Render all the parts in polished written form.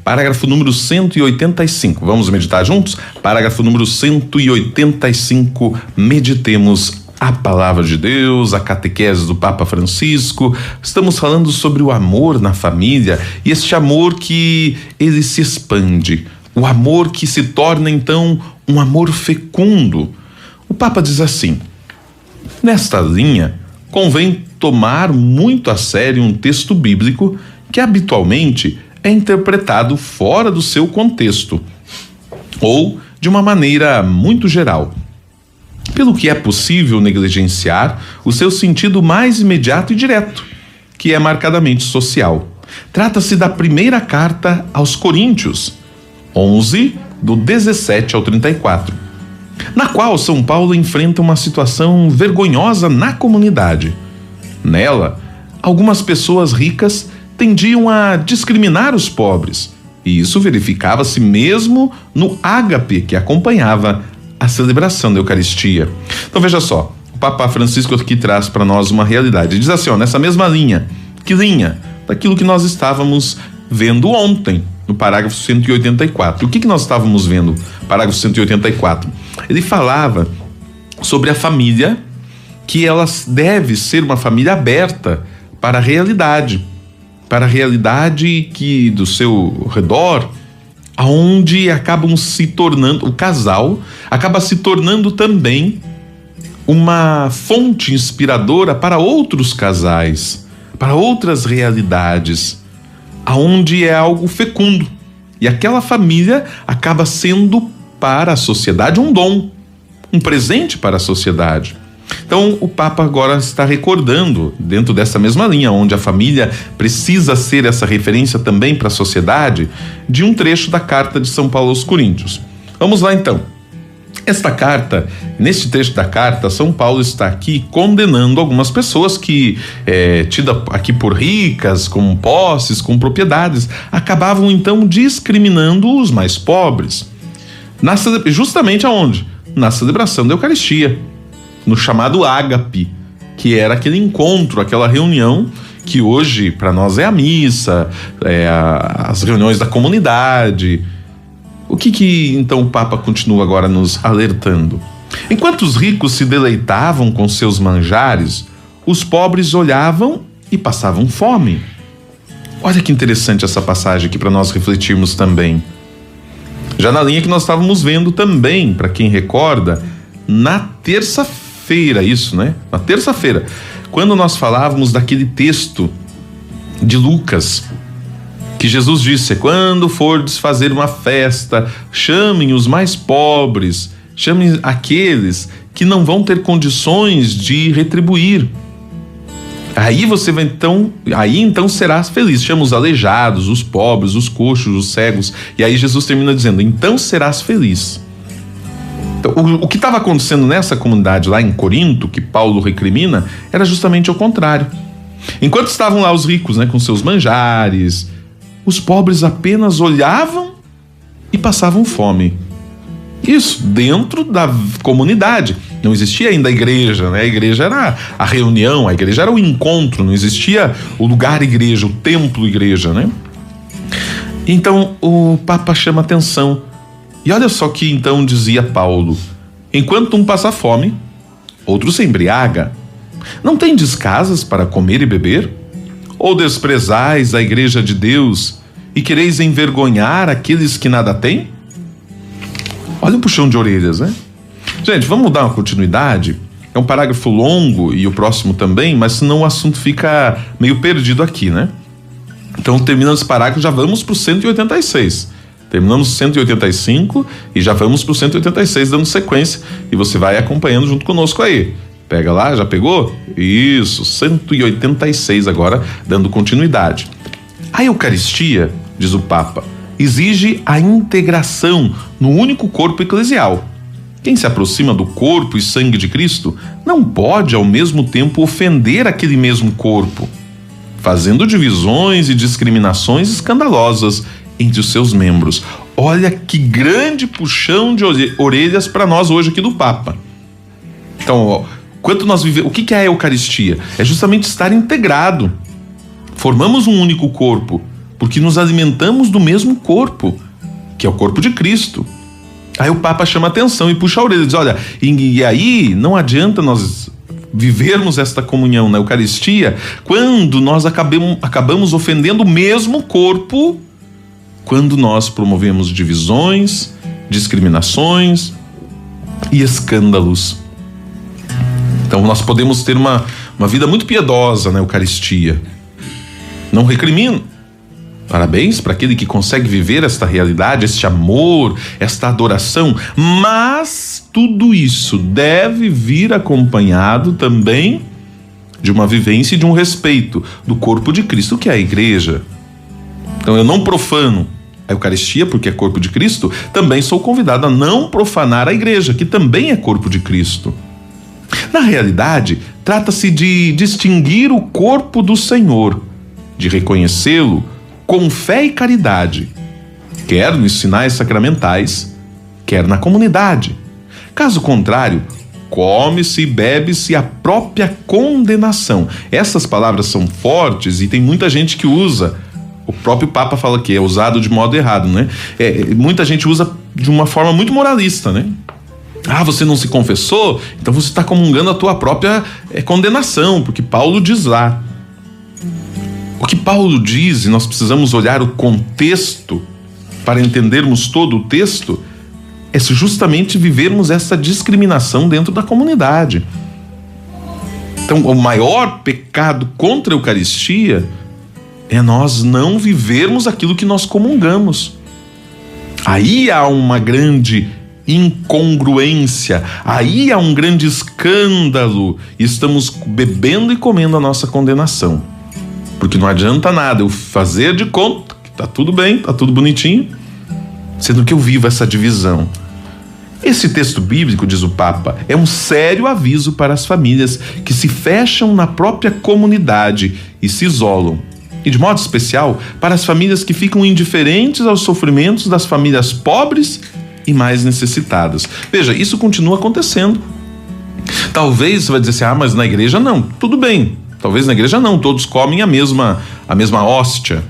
parágrafo número 185. Vamos meditar juntos? Parágrafo número 185. Meditemos a palavra de Deus, a catequese do Papa Francisco. Estamos falando sobre o amor na família e este amor que ele se expande, o amor que se torna então um amor fecundo. O Papa diz assim: nesta linha, convém tomar muito a sério um texto bíblico que habitualmente é interpretado fora do seu contexto ou de uma maneira muito geral, pelo que é possível negligenciar o seu sentido mais imediato e direto, que é marcadamente social. Trata-se da primeira carta aos Coríntios, 11, do 17 ao 34, na qual São Paulo enfrenta uma situação vergonhosa na comunidade. Nela, algumas pessoas ricas tendiam a discriminar os pobres, e isso verificava-se mesmo no ágape que acompanhava a celebração da Eucaristia. Então veja só, o Papa Francisco aqui traz para nós uma realidade. Diz assim, nessa mesma linha, que linha? Daquilo que nós estávamos vendo ontem, no parágrafo 184. O que nós estávamos vendo? Parágrafo 184. Ele falava sobre a família, que ela deve ser uma família aberta para a realidade que do seu redor, aonde acabam se tornando, o casal acaba se tornando também uma fonte inspiradora para outros casais, para outras realidades, aonde é algo fecundo. E aquela família acaba sendo para a sociedade um dom, um presente para a sociedade. Então o Papa agora está recordando, dentro dessa mesma linha, onde a família precisa ser essa referência também para a sociedade, de um trecho da carta de São Paulo aos Coríntios. Vamos lá então. Esta carta, neste trecho da carta, São Paulo está aqui condenando algumas pessoas que, tidas aqui por ricas, com posses, com propriedades, acabavam então discriminando os mais pobres. Justamente aonde? Na celebração da Eucaristia, no chamado ágape, que era aquele encontro, aquela reunião que hoje para nós é a missa, as reuniões da comunidade. O que então o Papa continua agora nos alertando? Enquanto os ricos se deleitavam com seus manjares, os pobres olhavam e passavam fome. Olha que interessante essa passagem aqui para nós refletirmos também. Já na linha que nós estávamos vendo também, para quem recorda, na terça-feira, isso, né? Na terça-feira, quando nós falávamos daquele texto de Lucas, que Jesus disse: quando fordes fazer uma festa, chamem os mais pobres, chamem aqueles que não vão ter condições de retribuir. Aí você vai então serás feliz. Chama os aleijados, os pobres, os coxos, os cegos. E aí Jesus termina dizendo: então serás feliz. Então, o que estava acontecendo nessa comunidade lá em Corinto, que Paulo recrimina, era justamente o contrário. Enquanto estavam lá os ricos, né, com seus manjares, os pobres apenas olhavam e passavam fome. Isso dentro da comunidade. Não existia ainda a igreja, né? A igreja era a reunião, a igreja era o encontro, não existia o lugar igreja, o templo igreja, né? Então o Papa chama atenção. E olha só que então dizia Paulo: enquanto um passa fome, outro se embriaga. Não tendes casas para comer e beber? Ou desprezais a igreja de Deus e quereis envergonhar aqueles que nada têm? Olha o puxão de orelhas, né? Gente, vamos dar uma continuidade? É um parágrafo longo e o próximo também, mas senão o assunto fica meio perdido aqui, né? Então, terminando esse parágrafo, já vamos para o 186. Terminamos o 185 e já vamos para o 186 dando sequência. E você vai acompanhando junto conosco aí. Pega lá, já pegou? Isso, 186 agora, dando continuidade. A Eucaristia, diz o Papa, exige a integração no único corpo eclesial. Quem se aproxima do corpo e sangue de Cristo não pode ao mesmo tempo ofender aquele mesmo corpo, fazendo divisões e discriminações escandalosas entre os seus membros. Olha que grande puxão de orelhas para nós hoje aqui do Papa. Então, quanto nós vivemos, o que é a Eucaristia? É justamente estar integrado. Formamos um único corpo, porque nos alimentamos do mesmo corpo, que é o corpo de Cristo. Aí o Papa chama atenção e puxa a orelha e diz: olha, e aí não adianta nós vivermos esta comunhão na Eucaristia quando nós acabamos ofendendo o mesmo corpo, quando nós promovemos divisões, discriminações e escândalos. Então nós podemos ter uma vida muito piedosa na Eucaristia. Não recrimino. Parabéns para aquele que consegue viver esta realidade, este amor, esta adoração, mas tudo isso deve vir acompanhado também de uma vivência e de um respeito do corpo de Cristo, que é a igreja. Então eu não profano a Eucaristia, porque é corpo de Cristo, também sou convidado a não profanar a igreja, que também é corpo de Cristo. Na realidade, trata-se de distinguir o corpo do Senhor, de reconhecê-lo com fé e caridade, quer nos sinais sacramentais, quer na comunidade. Caso contrário, come-se e bebe-se a própria condenação. Essas palavras são fortes e tem muita gente que usa. O próprio Papa fala que é usado de modo errado, né? Muita gente usa de uma forma muito moralista, né? Ah, você não se confessou? Então você está comungando a tua própria condenação, porque Paulo diz lá. O que Paulo diz, e nós precisamos olhar o contexto para entendermos todo o texto, é justamente vivermos essa discriminação dentro da comunidade. Então, o maior pecado contra a Eucaristia é nós não vivermos aquilo que nós comungamos. Aí há uma grande incongruência, aí há um grande escândalo, e estamos bebendo e comendo a nossa condenação. Porque não adianta nada eu fazer de conta que tá tudo bem, tá tudo bonitinho, sendo que eu vivo essa divisão. Esse texto bíblico, diz o Papa, é um sério aviso para as famílias que se fecham na própria comunidade e se isolam. E de modo especial, para as famílias que ficam indiferentes aos sofrimentos das famílias pobres e mais necessitadas. Veja, isso continua acontecendo. Talvez você vai dizer assim, mas na igreja não. Tudo bem, talvez na igreja não, todos comem a mesma hóstia.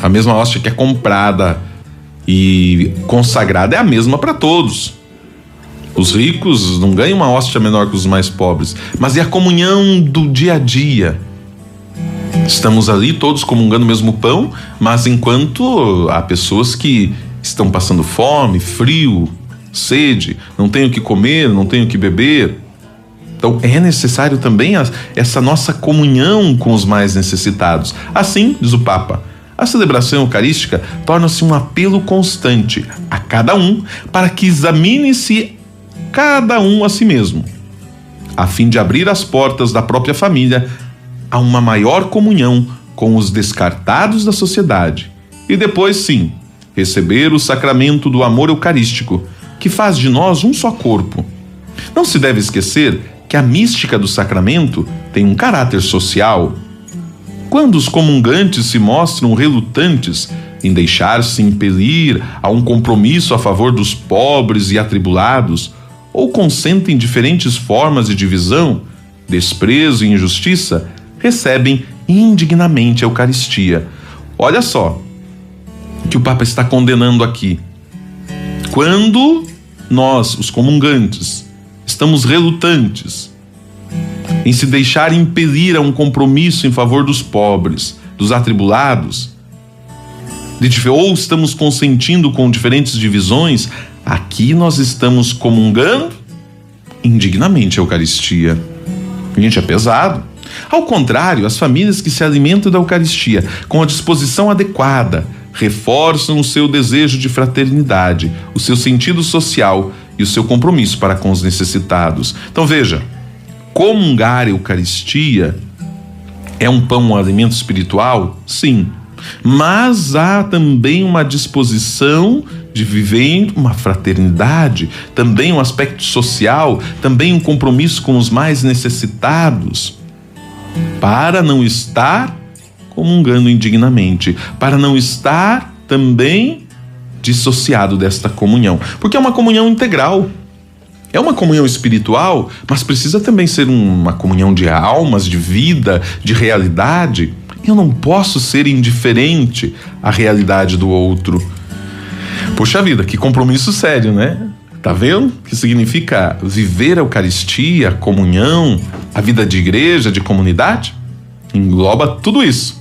A mesma hóstia que é comprada e consagrada é a mesma para todos. Os ricos não ganham uma hóstia menor que os mais pobres. Mas e a comunhão do dia a dia? Estamos ali todos comungando o mesmo pão, mas enquanto há pessoas que estão passando fome, frio, sede, não têm o que comer, não têm o que beber. Então é necessário também essa nossa comunhão com os mais necessitados. Assim, diz o Papa, a celebração eucarística torna-se um apelo constante a cada um para que examine-se cada um a si mesmo, a fim de abrir as portas da própria família a uma maior comunhão com os descartados da sociedade. E depois, sim, receber o sacramento do amor eucarístico, que faz de nós um só corpo. Não se deve esquecer que a mística do sacramento tem um caráter social. Quando os comungantes se mostram relutantes em deixar-se impelir a um compromisso a favor dos pobres e atribulados, ou consentem diferentes formas de divisão, desprezo e injustiça, recebem indignamente a Eucaristia. Olha só o que o Papa está condenando aqui. Quando nós, os comungantes, estamos relutantes em se deixar impelir a um compromisso em favor dos pobres, dos atribulados, ou estamos consentindo com diferentes divisões, aqui nós estamos comungando indignamente a Eucaristia. Gente, é pesado. Ao contrário, as famílias que se alimentam da Eucaristia com a disposição adequada reforçam o seu desejo de fraternidade, o seu sentido social e o seu compromisso para com os necessitados. Então veja, comungar a Eucaristia é um pão, um alimento espiritual? Sim. Mas há também uma disposição de viver uma fraternidade, também um aspecto social, também um compromisso com os mais necessitados, para não estar comungando indignamente, para não estar também dissociado desta comunhão, porque é uma comunhão integral. É uma comunhão espiritual, mas precisa também ser uma comunhão de almas, de vida, de realidade. Eu não posso ser indiferente à realidade do outro. Poxa vida, que compromisso sério, né? Tá vendo? Que significa viver a Eucaristia, a comunhão, a vida de igreja, de comunidade? Engloba tudo isso.